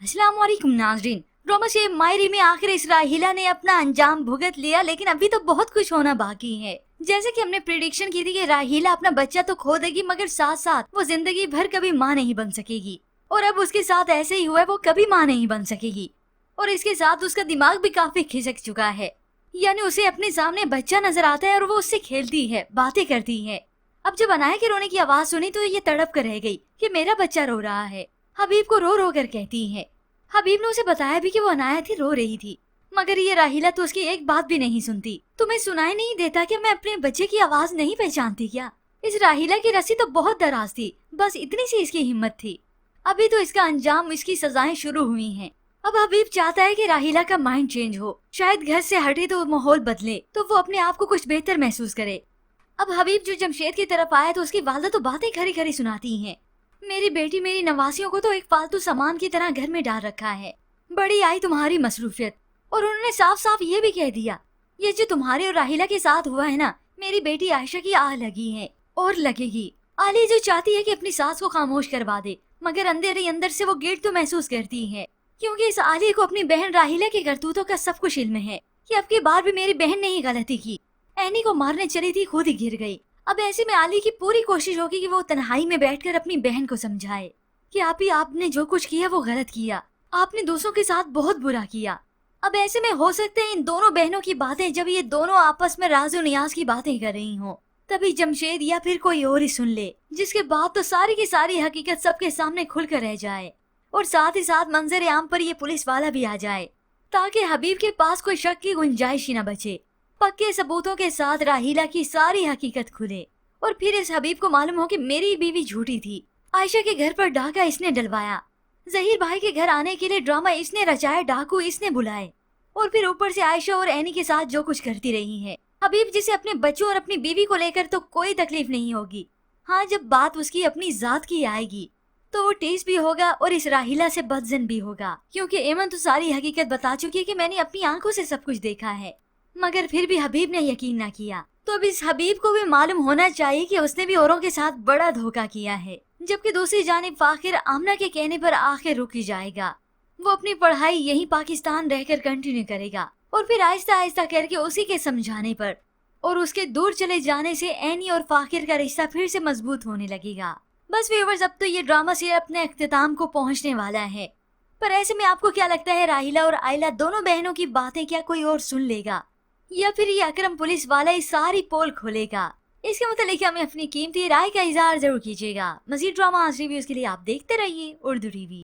अस्सलाम वालेकुम नाज़रीन। ड्रामा से मायरी में आखिर इस राहिला ने अपना अंजाम भुगत लिया, लेकिन अभी तो बहुत कुछ होना बाकी है। जैसे कि हमने प्रिडिक्शन की थी कि राहिला अपना बच्चा तो खो देगी, मगर साथ साथ वो जिंदगी भर कभी माँ नहीं बन सकेगी। और अब उसके साथ ऐसे ही हुआ है, वो कभी माँ नहीं बन सकेगी। और इसके साथ उसका दिमाग भी काफी खिसक चुका है। यानी उसे अपने सामने बच्चा नजर आता है और वो उससे खेलती है, बातें करती है। अब जब अनाया के रोने की आवाज सुनी तो ये तड़प कर रह गई कि मेरा बच्चा रो रहा है। हबीब को रो रो कर कहती है। हबीब ने उसे बताया भी कि वो अनाया थी, रो रही थी, मगर ये राहिला तो उसकी एक बात भी नहीं सुनती। तुम्हें सुनाई नहीं देता कि मैं अपने बच्चे की आवाज नहीं पहचानती क्या? इस राहिला की रस्सी तो बहुत दराज थी, बस इतनी सी इसकी हिम्मत थी। अभी तो इसका अंजाम, इसकी सजाएं शुरू हुई हैं। अब हबीब चाहता है कि राहिला का माइंड चेंज हो, शायद घर से हटे तो माहौल बदले, तो वो अपने आप को कुछ बेहतर महसूस करे। अब हबीब जो जमशेद की तरफ आया तो उसकी वालदा तो बातें खरी खरी सुनाती हैं। मेरी बेटी मेरी नवासियों को तो एक फालतू सामान की तरह घर में डाल रखा है। बड़ी आई तुम्हारी मसरूफियत। और उन्होंने साफ साफ ये भी कह दिया, ये जो तुम्हारे और राहिला के साथ हुआ है ना, मेरी बेटी आयशा की आह लगी है और लगेगी। आली जो चाहती है कि अपनी सास को खामोश करवा दे, मगर अंदर ही अंदर से वो गिल्ट तो महसूस करती है, क्योंकि इस आली को अपनी बहन राहिला के करतूतों का सब कुछ इल्म है कि अब की बार भी मेरी बहन ने ही गलती की। एनी को मारने चली थी, खुद ही गिर गई। अब ऐसे में आली की पूरी कोशिश होगी कि वो तन्हाई में बैठकर अपनी बहन को समझाए कि आपने जो कुछ किया वो गलत किया, आपने दूसरों के साथ बहुत बुरा किया। अब ऐसे में हो सकते हैं इन दोनों बहनों की बातें, जब ये दोनों आपस में राज और नियाज की बातें कर रही हों, तभी जमशेद या फिर कोई और ही सुन ले, जिसके बाद तो सारी की सारी हकीकत सबके सामने खुलकर रह जाए। और साथ ही साथ मंजर आम पर ये पुलिस वाला भी आ जाए, ताकि हबीब के पास कोई शक की गुंजाइश ही न बचे। पक्के सबूतों के साथ राहिला की सारी हकीकत खुले और फिर इस हबीब को मालूम हो कि मेरी बीवी झूठी थी। आयशा के घर पर डाका इसने डलवाया, जहीर भाई के घर आने के लिए ड्रामा इसने रचाया, डाकू इसने बुलाए, और फिर ऊपर से आयशा और एनी के साथ जो कुछ करती रही है। हबीब जिसे अपने बच्चों और अपनी बीवी को लेकर तो कोई तकलीफ नहीं होगी, हाँ जब बात उसकी अपनी जात की आएगी तो वो टीस भी होगा और इस राहिला से बदजन भी होगा, क्योंकि एमन तो सारी हकीकत बता चुकी है कि मैंने अपनी आंखों से सब कुछ देखा है। मगर फिर भी हबीब ने यकीन ना किया, तो अब इस हबीब को भी मालूम होना चाहिए कि उसने भी औरों के साथ बड़ा धोखा किया है। जबकि दूसरी जानिब फाखिर आमना के कहने पर आखिर रुक ही जाएगा। वो अपनी पढ़ाई यहीं पाकिस्तान रहकर कंटिन्यू करेगा और फिर आहिस्ता आहिस्ता करके उसी के समझाने पर और उसके दूर चले जाने से एनी और फाखिर का रिश्ता फिर से मजबूत होने लगेगा। बस व्यूअर्स, अब तो ये ड्रामा सीरियल अपने इख्तिताम को पहुंचने वाला है, पर ऐसे में आपको क्या लगता है, राहिला और आयला दोनों बहनों की बातें क्या कोई और सुन लेगा, या फिर ये अकरम पुलिस वाला ही सारी पोल खोलेगा? इसके मतलब हमें अपनी कीमती राय का इजहार जरूर कीजिएगा। मजीद ड्रामा रिव्यूज के लिए आप देखते रहिए उर्दू टीवी।